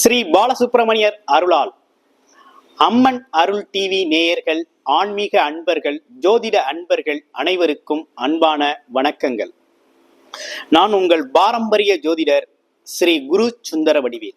ஸ்ரீ பாலசுப்பிரமணியர் அருளால் அம்மன் அருள் டிவி நேயர்கள், ஆன்மீக அன்பர்கள், ஜோதிட அன்பர்கள் அனைவருக்கும் அன்பான வணக்கங்கள். நான் உங்கள் பாரம்பரிய ஜோதிடர் ஸ்ரீ குரு சுந்தர வடிவேல்.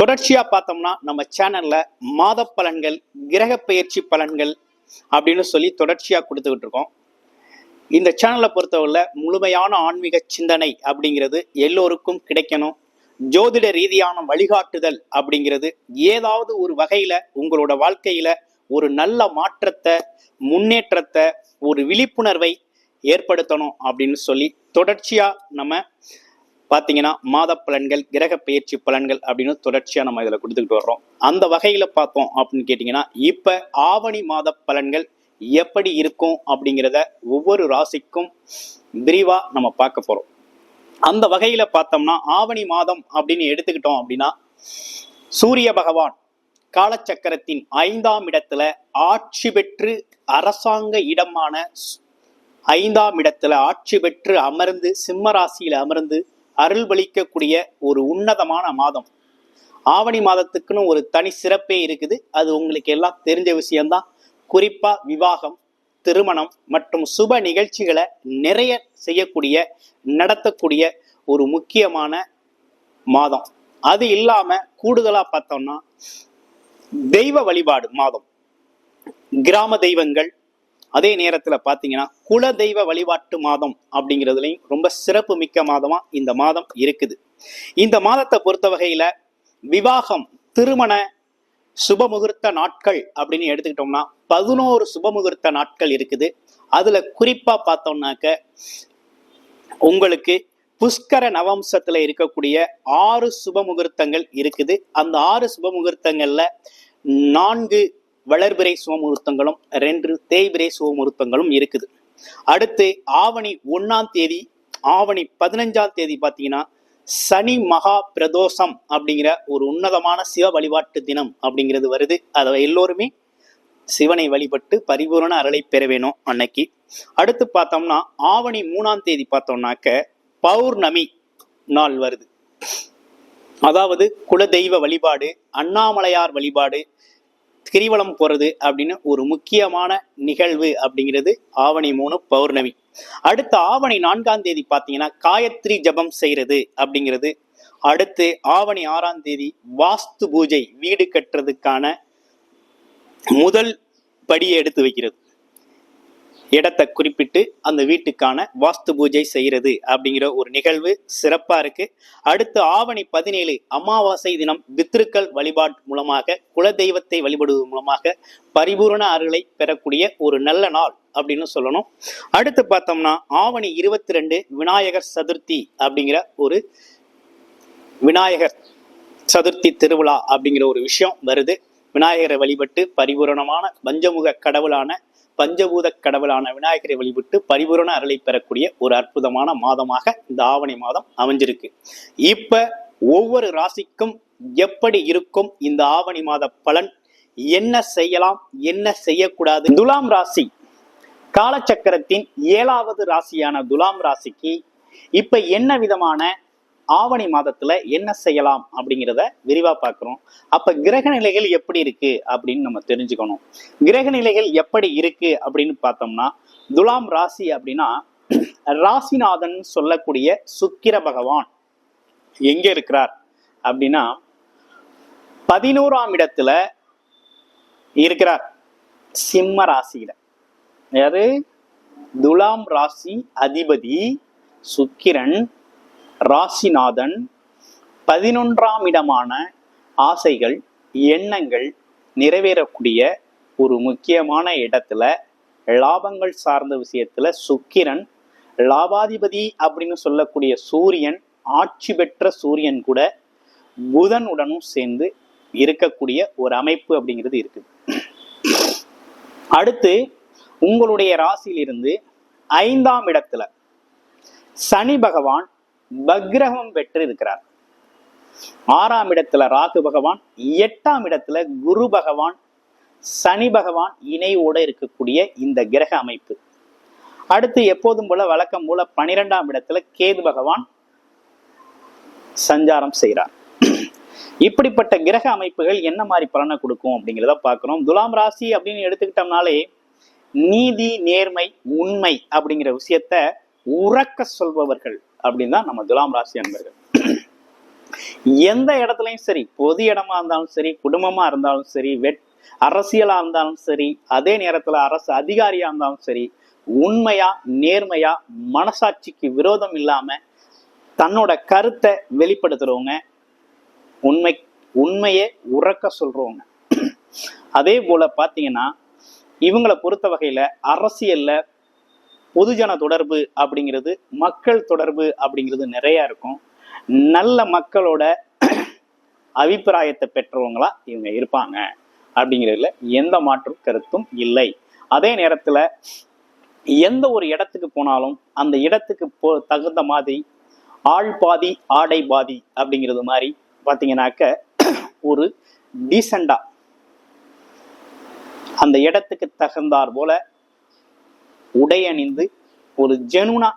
தொடர்ச்சியா பார்த்தோம்னா நம்ம சேனல்ல மாத பலன்கள், கிரக பெயர்ச்சி பலன்கள் அப்படின்னு சொல்லி தொடர்ச்சியா கொடுத்துக்கிட்டு இருக்கோம். இந்த சேனலை பொறுத்தவரை முழுமையான ஆன்மீக சிந்தனை அப்படிங்கிறது எல்லோருக்கும் கிடைக்கணும். ஜோதிட ரீதியான வழிகாட்டுதல் அப்படிங்கிறது ஏதாவது ஒரு வகையில உங்களோட வாழ்க்கையில ஒரு நல்ல மாற்றத்தை, முன்னேற்றத்தை, ஒரு விழிப்புணர்வை ஏற்படுத்தணும் அப்படின்னு சொல்லி தொடர்ச்சியா நம்ம பார்த்தீங்கன்னா மாத பலன்கள், கிரக பெயர்ச்சி பலன்கள் அப்படின்னு தொடர்ச்சியா நம்ம இதில் கொடுத்துக்கிட்டு வர்றோம். அந்த வகையில பார்த்தோம் அப்படின்னு கேட்டிங்கன்னா, இப்ப ஆவணி மாத பலன்கள் எப்படி இருக்கும் அப்படிங்கிறத ஒவ்வொரு ராசிக்கும் விரிவா நம்ம பார்க்க போறோம். அந்த வகையில பார்த்தோம்னா ஆவணி மாதம் அப்படின்னு எடுத்துக்கிட்டோம் அப்படின்னா, சூரிய பகவான் காலச்சக்கரத்தின் 5ஆம் இடத்துல ஆட்சி பெற்று அரசாங்க இடமான 5ஆம் இடத்துல ஆட்சி பெற்று அமர்ந்து சிம்ம ராசியில அமர்ந்து அருள்பளிக்கக்கூடிய ஒரு உன்னதமான மாதம். ஆவணி மாதத்துக்குன்னு ஒரு தனி சிறப்பே இருக்குது. அது உங்களுக்கு எல்லாம் தெரிஞ்ச விஷயம்தான். குறிப்பா விவாகம், திருமணம் மற்றும் சுப நிகழ்ச்சிகளை நிறைய செய்யக்கூடிய, நடத்தக்கூடிய ஒரு முக்கியமான மாதம். அது இல்லாம கூடுதலா பார்த்தோம்னா தெய்வ வழிபாடு மாதம், கிராம தெய்வங்கள், அதே நேரத்துல பாத்தீங்கன்னா குல தெய்வ வழிபாட்டு மாதம் அப்படிங்கிறதுலையும் ரொம்ப சிறப்பு மிக்க மாதமா இந்த மாதம் இருக்குது. இந்த மாதத்தை பொறுத்த வகையில விவாகம், திருமண சுபமுகூர்த்த நாட்கள் அப்படின்னு எடுத்துக்கிட்டோம்னா 11 சுபமுகூர்த்த நாட்கள் இருக்குது. அதுல குறிப்பா பார்த்தோம்னாக்க உங்களுக்கு புஷ்கர நவம்சத்துல இருக்கக்கூடிய 6 சுபமுகூர்த்தங்கள் இருக்குது. அந்த 6 சுபமுகூர்த்தங்கள்ல 4 வளர்பிறை சுபமுகூர்த்தங்களும் 2 தேய்பிறை சுபமுகூர்த்தங்களும் இருக்குது. அடுத்து ஆவணி 1ஆம் தேதி, ஆவணி 15ஆம் தேதி பார்த்தீங்கன்னா சனி மகா பிரதோஷம் அப்படிங்கிற ஒரு உன்னதமான சிவ வழிபாட்டு தினம் அப்படிங்கிறது வருது. அதை எல்லோருமே சிவனை வழிபட்டு பரிபூரண அருளை பெற வேணும் அன்னைக்கு. அடுத்து பார்த்தோம்னா ஆவணி 3ஆம் தேதி பார்த்தோம்னாக்க பௌர்ணமி நாள் வருது. அதாவது குலதெய்வ வழிபாடு, அண்ணாமலையார் வழிபாடு, கிரிவலம் போறது அப்படின்னு ஒரு முக்கியமான நிகழ்வு அப்படிங்கிறது ஆவணி 3 பௌர்ணமி. அடுத்து ஆவணி 4ஆம் தேதி பார்த்தீங்கன்னா காயத்ரி ஜபம் செய்யறது அப்படிங்கிறது. அடுத்து ஆவணி 6ஆம் தேதி வாஸ்து பூஜை, வீடு கட்டுறதுக்கான முதல் படியை எடுத்து வைக்கிறது. இடத்தை குறிப்பிட்டு அந்த வீட்டுக்கான வாஸ்து பூஜை செய்யறது அப்படிங்கிற ஒரு நிகழ்வு சிறப்பா இருக்கு. அடுத்து ஆவணி 17 அமாவாசை தினம் பித்ருக்கள் வழிபாடு மூலமாக, குலதெய்வத்தை வழிபடுவது மூலமாக பரிபூரண அருளை பெறக்கூடிய ஒரு நல்ல நாள் அப்படின்னு சொல்லணும். அடுத்து பார்த்தோம்னா ஆவணி 22 விநாயகர் சதுர்த்தி அப்படிங்கிற ஒரு விநாயகர் சதுர்த்தி திருவிழா அப்படிங்கிற ஒரு விஷயம் வருது. விநாயகரை வழிபட்டு பரிபூரணமான பஞ்சபூத கடவுளான விநாயகரை வழிபட்டு பரிபூரண அருளை பெறக்கூடிய ஒரு அற்புதமான மாதமாக இந்த ஆவணி மாதம் அமைஞ்சிருக்கு. இப்ப ஒவ்வொரு ராசிக்கும் எப்படி இருக்கும் இந்த ஆவணி மாத பலன், என்ன செய்யலாம், என்ன செய்யக்கூடாது? துலாம் ராசி காலச்சக்கரத்தின் 7வது ராசியான துலாம் ராசிக்கு இப்ப என்ன விதமான ஆவணி மாதத்துல என்ன செய்யலாம் அப்படிங்கிறத விரிவா பார்க்கிறோம். அப்ப கிரக நிலைகள் எப்படி இருக்கு அப்படின்னு நம்ம தெரிஞ்சுக்கணும். கிரக நிலைகள் எப்படி இருக்கு அப்படின்னு பார்த்தோம்னா, துலாம் ராசி அப்படின்னா ராசிநாதன் சொல்லக்கூடிய சுக்கிர பகவான் எங்க இருக்கிறார் அப்படின்னா 11ஆம் இடத்துல இருக்கிறார், சிம்ம ராசியில. யாரு? துலாம் ராசி அதிபதி சுக்கிரன், ராசிநாதன் 11ஆம் இடமான ஆசைகள், எண்ணங்கள் நிறைவேறக்கூடிய ஒரு முக்கியமான இடத்துல, லாபங்கள் சார்ந்த விஷயத்துல சுக்கிரன், லாபாதிபதி அப்படின்னு சொல்லக்கூடிய சூரியன், ஆட்சி பெற்ற சூரியன் கூட புதனுடனும் சேர்ந்து இருக்கக்கூடிய ஒரு அமைப்பு அப்படிங்கிறது இருக்குது. அடுத்து உங்களுடைய ராசியிலிருந்து 5ஆம் இடத்துல சனி பகவான் பக்ரகம் பெற்று இருக்கிறார். 6ஆம் இடத்துல ராகு பகவான், 8ஆம் இடத்துல குரு பகவான், சனி பகவான் இணையோட இருக்கக்கூடிய இந்த கிரக அமைப்பு. அடுத்து எப்போதும் போல வழக்கம் போல 12ஆம் இடத்துல கேது பகவான் சஞ்சாரம் செய்கிறார். இப்படிப்பட்ட கிரக அமைப்புகள் என்ன மாதிரி பலனை கொடுக்கும் அப்படிங்கிறத பார்க்கிறோம். துலாம் ராசி அப்படின்னு எடுத்துக்கிட்டோம்னாலே நீதி, நேர்மை, உண்மை அப்படிங்கிற விஷயத்த உறக்க சொல்பவர்கள் அப்படின்னு தான் நம்ம துலாம் ராசி அன்பர்கள். எந்த இடத்துலையும் சரி, பொது இடமா இருந்தாலும் சரி, குடும்பமா இருந்தாலும் சரி, அரசியலா இருந்தாலும் சரி, அதே நேரத்துல அரசு அதிகாரியா இருந்தாலும் சரி, உண்மையா நேர்மையா மனசாட்சிக்கு விரோதம் இல்லாம தன்னோட கருத்தை வெளிப்படுத்துறவங்க, உண்மையே உறக்க சொல்றவங்க. அதே போல பாத்தீங்கன்னா இவங்களை பொறுத்த வகையில அரசியல்ல பொதுஜன தொடர்பு அப்படிங்கிறது, மக்கள் தொடர்பு அப்படிங்கிறது நிறைய இருக்கும். நல்ல மக்களோட அபிப்பிராயத்தை பெற்றவங்களா இவங்க இருப்பாங்க அப்படிங்கிறதுல எந்த மாற்று கருத்தும் இல்லை. அதே நேரத்துல எந்த ஒரு இடத்துக்கு போனாலும் அந்த இடத்துக்கு தகுந்த மாதிரி ஆள் பாதி ஆடை பாதி அப்படிங்கிறது மாதிரி பாத்தீங்கன்னாக்க ஒரு டீசெண்டா அந்த இடத்துக்கு தகுந்தார் போல உடையணிந்து ஒரு ஜெனுனா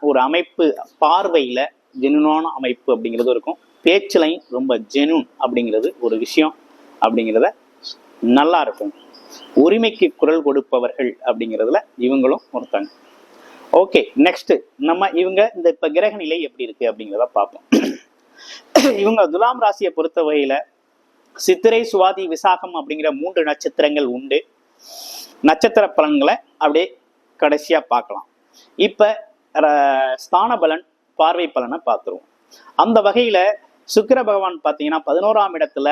ஒரு அமைப்பு, பார்வையில ஜெனுனான அமைப்பு அப்படிங்கிறது இருக்கும். பேச்சுலையும் ரொம்ப ஜெனுன் அப்படிங்கிறது ஒரு விஷயம் அப்படிங்கிறத நல்லா இருக்கும். உரிமைக்கு குரல் கொடுப்பவர்கள் அப்படிங்கிறதுல இவங்களும் ஒருத்தாங்க. ஓகே, நெக்ஸ்ட் நம்ம இவங்க இந்த இப்ப கிரக நிலை எப்படி இருக்கு அப்படிங்கிறத பார்ப்போம். இவங்க துலாம் ராசியை பொறுத்த வகையில சித்திரை, சுவாதி, விசாகம் அப்படிங்கிற 3 நட்சத்திரங்கள் உண்டு. நட்சத்திர பலன்களை அப்படியே கடைசியா பார்க்கலாம். இப்ப ஸ்தான பலன், பார்வை பலனை பார்த்துருவோம். அந்த வகையில சுக்கிர பகவான் பாத்தீங்கன்னா 11ஆம் இடத்துல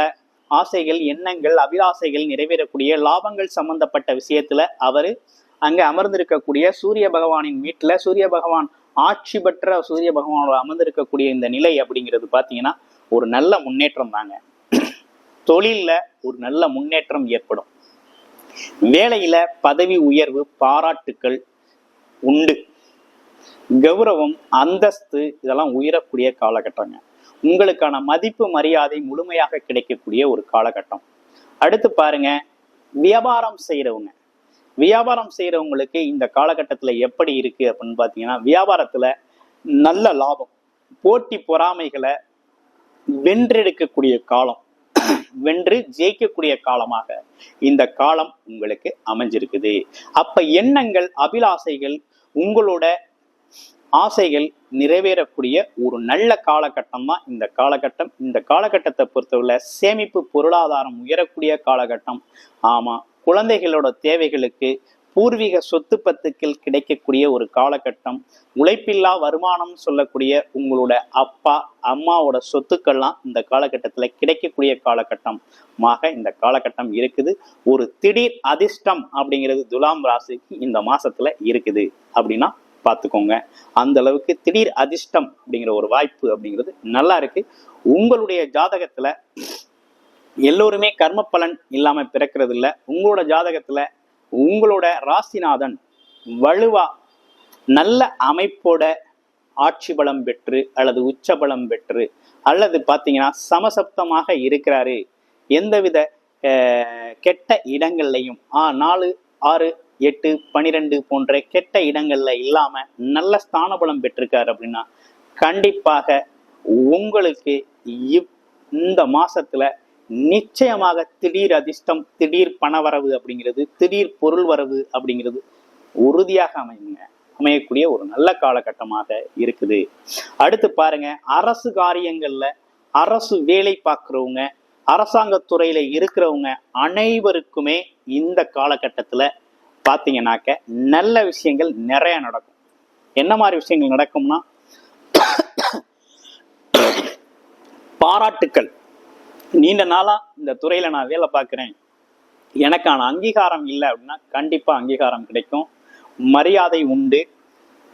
ஆசைகள், எண்ணங்கள், அபிலாசைகள் நிறைவேறக்கூடிய லாபங்கள் சம்பந்தப்பட்ட விஷயத்துல அவரு அங்க அமர்ந்திருக்கக்கூடிய சூரிய பகவானின் வீட்டுல, சூரிய பகவான் ஆட்சி பெற்ற சூரிய பகவானோட அமர்ந்திருக்கக்கூடிய இந்த நிலை அப்படிங்கிறது பாத்தீங்கன்னா ஒரு நல்ல முன்னேற்றம் தாங்க. தொழில்ல ஒரு நல்ல முன்னேற்றம் ஏற்படும். வேலையில பதவி உயர்வு, பாராட்டுக்கள் உண்டு. கௌரவம், அந்தஸ்து இதெல்லாம் உயரக்கூடிய காலகட்டங்க. உங்களுக்கான மதிப்பு, மரியாதை முழுமையாக கிடைக்கக்கூடிய ஒரு காலகட்டம். அடுத்து பாருங்க, வியாபாரம் செய்யறவங்களுக்கு இந்த காலகட்டத்துல எப்படி இருக்கு அப்படின்னு பாத்தீங்கன்னா, வியாபாரத்துல நல்ல லாபம், போட்டி பொறாமைகளை வென்றெடுக்கக்கூடிய காலம், வென்று ஜெயிக்கக்கூடிய காலமாக இந்த காலம் உங்களுக்கு அமைஞ்சிருக்குது. அப்ப எண்ணங்கள், அபிலாசைகள், உங்களோட ஆசைகள் நிறைவேறக்கூடிய ஒரு நல்ல காலகட்டம் தான் இந்த காலகட்டம். இந்த காலகட்டத்தை பொறுத்தவரை சேமிப்பு, பொருளாதாரம் உயரக்கூடிய காலகட்டம். ஆமா, குழந்தைகளோட தேவைகளுக்கு பூர்வீக சொத்து பத்துக்கள் கிடைக்கக்கூடிய ஒரு காலகட்டம். உழைப்பில்லா வருமானம் சொல்லக்கூடிய உங்களோட அப்பா அம்மாவோட சொத்துக்கள்லாம் இந்த காலகட்டத்துல கிடைக்கக்கூடிய காலகட்டமாக இந்த காலகட்டம் இருக்குது. ஒரு திடீர் அதிர்ஷ்டம் அப்படிங்கிறது துலாம் ராசிக்கு இந்த மாசத்துல இருக்குது அப்படின்னா பார்த்துக்கோங்க. அந்த அளவுக்கு திடீர் அதிர்ஷ்டம் அப்படிங்கிற ஒரு வாய்ப்பு அப்படிங்கிறது நல்லா இருக்கு. உங்களுடைய ஜாதகத்துல எல்லோருமே கர்ம பலன் இல்லாம பிறக்கிறது இல்லை. உங்களோட ஜாதகத்துல உங்களோட ராசிநாதன் வலுவா நல்ல அமைப்போட ஆட்சி பலம் பெற்று அல்லது உச்ச பலம் பெற்று அல்லது பாத்தீங்கன்னா சமசப்தமாக இருக்கிறாரு. எந்தவித கெட்ட இடங்கள்லையும் 4, 6, 8, 12 போன்ற கெட்ட இடங்கள்ல இல்லாம நல்ல ஸ்தான பலம் பெற்றிருக்காரு அப்படின்னா கண்டிப்பாக உங்களுக்கு இந்த மாசத்துல நிச்சயமாக திடீர் அதிர்ஷ்டம், திடீர் பணவரவு அப்படிங்கிறது, திடீர் பொருள் வரவு அப்படிங்கிறது உறுதியாக அமையக்கூடிய ஒரு நல்ல காலகட்டமாக இருக்குது. அடுத்து பாருங்க, அரசு காரியங்கள்ல, அரசு வேலை பார்க்கிறவங்க, அரசாங்கத்துறையில இருக்கிறவங்க அனைவருக்குமே இந்த காலகட்டத்துல பாத்தீங்கன்னாக்க நல்ல விஷயங்கள் நிறைய நடக்கும். என்ன மாதிரி விஷயங்கள் நடக்கும்னா, பாராட்டுக்கள். நீண்ட நாளா இந்த துறையில நான் வேலை பார்க்கிறேன், எனக்கான அங்கீகாரம் இல்லை அப்படின்னா கண்டிப்பா அங்கீகாரம் கிடைக்கும். மரியாதை உண்டு.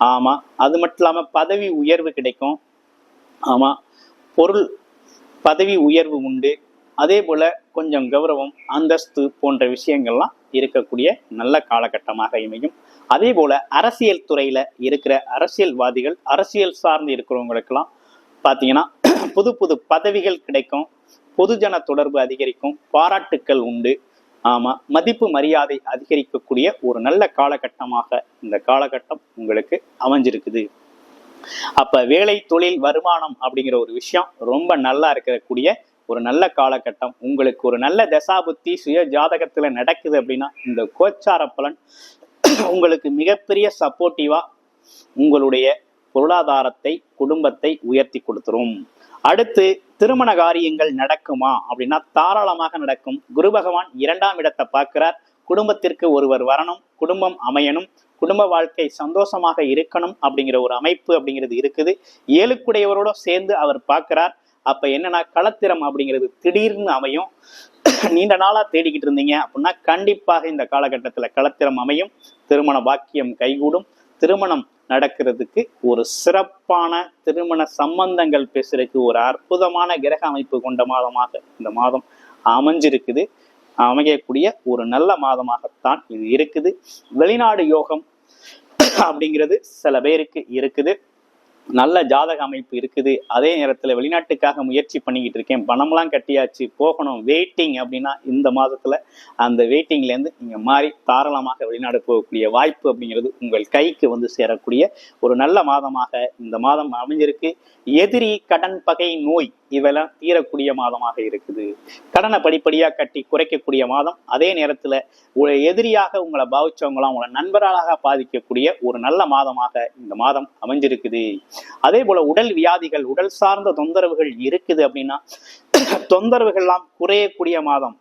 ஆமா, அது மட்டும் இல்லாம பதவி உயர்வு கிடைக்கும். ஆமா, பதவி உயர்வு உண்டு. அதே போல கொஞ்சம் கௌரவம், அந்தஸ்து போன்ற விஷயங்கள்லாம் இருக்கக்கூடிய நல்ல காலகட்டமாக அமையும். அதே போல அரசியல் துறையில இருக்கிற அரசியல்வாதிகள், அரசியல் சார்ந்து இருக்கிறவங்களுக்கெல்லாம் பாத்தீங்கன்னா புது புது பதவிகள் கிடைக்கும். பொதுஜன தொடர்பு அதிகரிக்கும். பாராட்டுக்கள் உண்டு. ஆமா, மதிப்பு மரியாதை அதிகரிக்கக்கூடிய ஒரு நல்ல காலகட்டமாக இந்த காலகட்டம் உங்களுக்கு அமைஞ்சிருக்குது. அப்ப வேலை, தொழில், வருமானம் அப்படிங்கிற ஒரு விஷயம் ரொம்ப நல்லா இருக்கக்கூடிய ஒரு நல்ல காலகட்டம். உங்களுக்கு ஒரு நல்ல தசாபுத்தி சுய ஜாதகத்துல நடக்குது அப்படின்னா இந்த கோச்சார பலன் உங்களுக்கு மிகப்பெரிய சப்போர்ட்டிவா உங்களுடைய பொருளாதாரத்தை குடும்பத்தை உயர்த்தி கொடுத்துரும். அடுத்து திருமண காரியங்கள் நடக்குமா அப்படின்னா தாராளமாக நடக்கும். குரு பகவான் 2ஆம் இடத்தை பார்க்கிறார். குடும்பத்திற்கு ஒருவர் வரணும், குடும்பம் அமையணும், குடும்ப வாழ்க்கை சந்தோஷமாக இருக்கணும் அப்படிங்கிற ஒரு அமைப்பு அப்படிங்கிறது இருக்குது. 7க்குடையவரோட சேர்ந்து அவர் பார்க்கிறார். அப்ப என்னன்னா களத்திரம் அப்படிங்கிறது திடீர்னு அமையும். நீண்ட நாளா தேடிக்கிட்டு இருந்தீங்க அப்படின்னா கண்டிப்பாக இந்த காலகட்டத்துல களத்திரம் அமையும். திருமண பாக்கியம் கைகூடும். திருமணம் நடக்கிறதுக்கு ஒரு சிறப்பான திருமண சம்பந்தங்கள் பேசுறதுக்கு ஒரு அற்புதமான கிரக அமைப்பு கொண்ட மாதமாக இந்த மாதம் அமைஞ்சிருக்குது. அமையக்கூடிய ஒரு நல்ல மாதமாகத்தான் இது இருக்குது. வெளிநாடு யோகம் அப்படிங்கிறது சில பேருக்கு இருக்குது. நல்ல ஜாதக அமைப்பு இருக்குது. அதே நேரத்துல வெளிநாட்டுக்காக முயற்சி பண்ணிக்கிட்டு இருக்கேன், பணம்லாம் கட்டியாச்சு, போகணும், வெயிட்டிங் அப்படின்னா இந்த மாதத்துல அந்த வெயிட்டிங்ல இருந்து நீங்க மாறி தாராளமாக வெளிநாடு போகக்கூடிய வாய்ப்பு அப்படிங்கிறது உங்கள் கைக்கு வந்து சேரக்கூடிய ஒரு நல்ல மாதமாக இந்த மாதம் அமைஞ்சிருக்கு. எதிரி, கடன், பகை, நோய் இதெல்லாம் தீரக்கூடிய மாதமாக இருக்குது. கடனை படிப்படியா கட்டி குறைக்கக்கூடிய மாதம். அதே நேரத்துல ஒரு எதிரியாக உங்களை பாவிச்சவங்களாம் உங்களை நண்பராக பாதிக்கக்கூடிய ஒரு நல்ல மாதமாக இந்த மாதம் அமைஞ்சிருக்குது. அதே போல உடல் வியாதிகள், உடல் சார்ந்த தொந்தரவுகள் இருக்குது அப்படின்னா தொந்தரவுகள்லாம் குறையக்கூடிய மாதம்,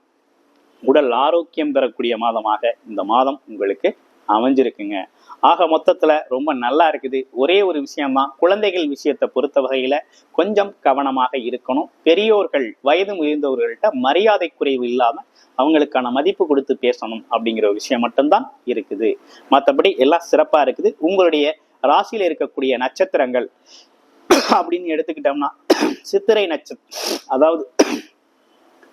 உடல் ஆரோக்கியம் பெறக்கூடிய மாதமாக இந்த மாதம் உங்களுக்கு அமைஞ்சிருக்குங்க. ஆக மொத்தத்துல ரொம்ப நல்லா இருக்குது. ஒரே ஒரு விஷயம்தான், குழந்தைகள் விஷயத்தை பொறுத்த வகையில கொஞ்சம் கவனமாக இருக்கணும். பெரியோர்கள், வயது முதிர்ந்தவர்கள்ட்ட மரியாதை குறைவு இல்லாம அவங்களுக்கான மதிப்பு கொடுத்து பேசணும் அப்படிங்கிற ஒரு விஷயம் மட்டும்தான் இருக்குது. மற்றபடி எல்லாம் சிறப்பா இருக்குது. உங்களுடைய ராசியில இருக்கக்கூடிய நட்சத்திரங்கள் அப்படின்னு எடுத்துக்கிட்டோம்னா சித்திரை அதாவது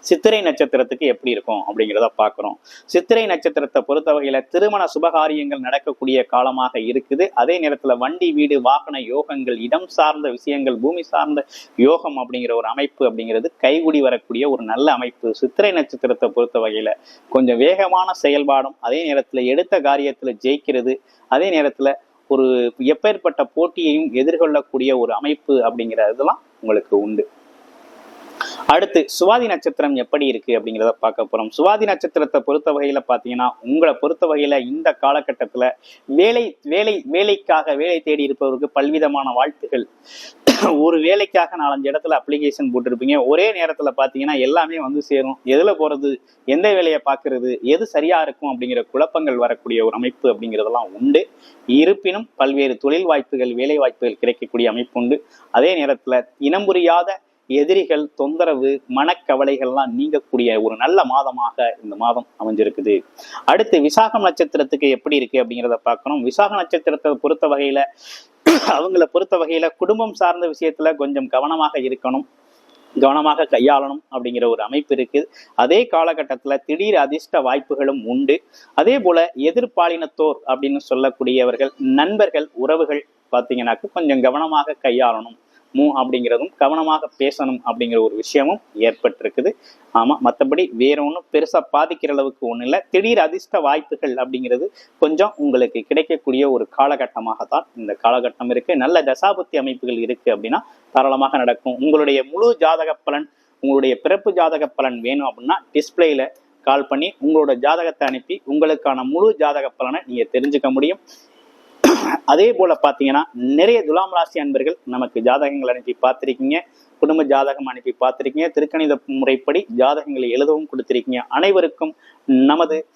சித்திரை நட்சத்திரத்துக்கு எப்படி இருக்கும் அப்படிங்கிறத பார்க்கிறோம். சித்திரை நட்சத்திரத்தை பொறுத்த வகையில திருமண சுபகாரியங்கள் நடக்கக்கூடிய காலமாக இருக்குது. அதே நேரத்துல வண்டி, வீடு, வாகன யோகங்கள், இடம் சார்ந்த விஷயங்கள், பூமி சார்ந்த யோகம் அப்படிங்கிற ஒரு அமைப்பு அப்படிங்கிறது கைகூடி வரக்கூடிய ஒரு நல்ல அமைப்பு. சித்திரை நட்சத்திரத்தை பொறுத்த வகையில கொஞ்சம் வேகமான செயல்பாடும், அதே நேரத்துல எடுத்த காரியத்துல ஜெயிக்கிறது, அதே நேரத்துல ஒரு எப்பேற்பட்ட போட்டியையும் எதிர்கொள்ளக்கூடிய ஒரு அமைப்பு அப்படிங்கிறதுலாம் உங்களுக்கு உண்டு. அடுத்து சுவாதி நட்சத்திரம் எப்படி இருக்கு அப்படிங்கிறத பார்க்க போறோம். சுவாதி நட்சத்திரத்தை பொறுத்த வகையில பாத்தீங்கன்னா உங்களை பொறுத்த வகையில இந்த காலகட்டத்துல வேலைக்காக வேலை தேடி இருப்பவருக்கு பல்விதமான வாழ்த்துகள். ஒரு வேலைக்காக 4-5 இடத்துல அப்ளிகேஷன் போட்டிருப்பீங்க. ஒரே நேரத்துல பாத்தீங்கன்னா எல்லாமே வந்து சேரும். எதுல போறது, எந்த வேலையை பார்க்கறது, எது சரியா இருக்கும் அப்படிங்கிற குழப்பங்கள் வரக்கூடிய ஒரு அமைப்பு அப்படிங்கிறதெல்லாம் உண்டு. இருப்பினும் பல்வேறு தொழில் வாய்ப்புகள், வேலை வாய்ப்புகள் கிடைக்கக்கூடிய அமைப்பு உண்டு. அதே நேரத்துல இனம் புரியாத எதிரிகள், தொந்தரவு, மனக்கவலைகள்லாம் நீங்கக்கூடிய ஒரு நல்ல மாதமாக இந்த மாதம் அமைஞ்சிருக்குது. அடுத்து விசாகம் நட்சத்திரத்துக்கு எப்படி இருக்கு அப்படிங்கிறத பார்க்கணும். விசாக நட்சத்திரத்தை பொறுத்த வகையில அவங்கள பொறுத்த வகையில குடும்பம் சார்ந்த விஷயத்துல கொஞ்சம் கவனமாக இருக்கணும், கவனமாக கையாளணும் அப்படிங்கிற ஒரு அமைப்பு இருக்குது. அதே காலகட்டத்துல திடீர் அதிர்ஷ்ட வாய்ப்புகளும் உண்டு. அதே போல எதிர்பாலினத்தோர் அப்படின்னு சொல்லக்கூடியவர்கள், நண்பர்கள், உறவுகள் பார்த்தீங்கன்னாக்க கொஞ்சம் கவனமாக கையாளணும் அப்படிங்கிறதும், கவனமாக பேசணும் அப்படிங்கிற ஒரு விஷயமும் ஏற்பட்டிருக்குது. ஆமா, மற்றபடி வேற ஒன்றும் பெருசா பாதிக்கிற அளவுக்கு ஒன்றும் இல்லை. திடீர் அதிர்ஷ்ட வாய்ப்புகள் அப்படிங்கிறது கொஞ்சம் உங்களுக்கு கிடைக்கக்கூடிய ஒரு காலகட்டமாகத்தான் இந்த காலகட்டம் இருக்கு. நல்ல தசாபுத்தி அமைப்புகள் இருக்கு அப்படின்னா தாராளமாக நடக்கும். உங்களுடைய முழு ஜாதக பலன், உங்களுடைய பிறப்பு ஜாதக பலன் வேணும் அப்படின்னா டிஸ்பிளேல கால் பண்ணி உங்களோட ஜாதகத்தை அனுப்பி உங்களுக்கான முழு ஜாதக பலனை நீங்க தெரிஞ்சுக்க முடியும். அதே போல பாத்தீங்கன்னா நிறைய துலாம் ராசி அன்பர்கள் நமக்கு ஜாதகங்கள் அனுப்பி பார்த்திருக்கீங்க, குடும்ப ஜாதகம் அனுப்பி பார்த்திருக்கீங்க, திருக்கணித முறைப்படி ஜாதகங்களை எழுதவும் கொடுத்திருக்கீங்க. அனைவருக்கும் நமது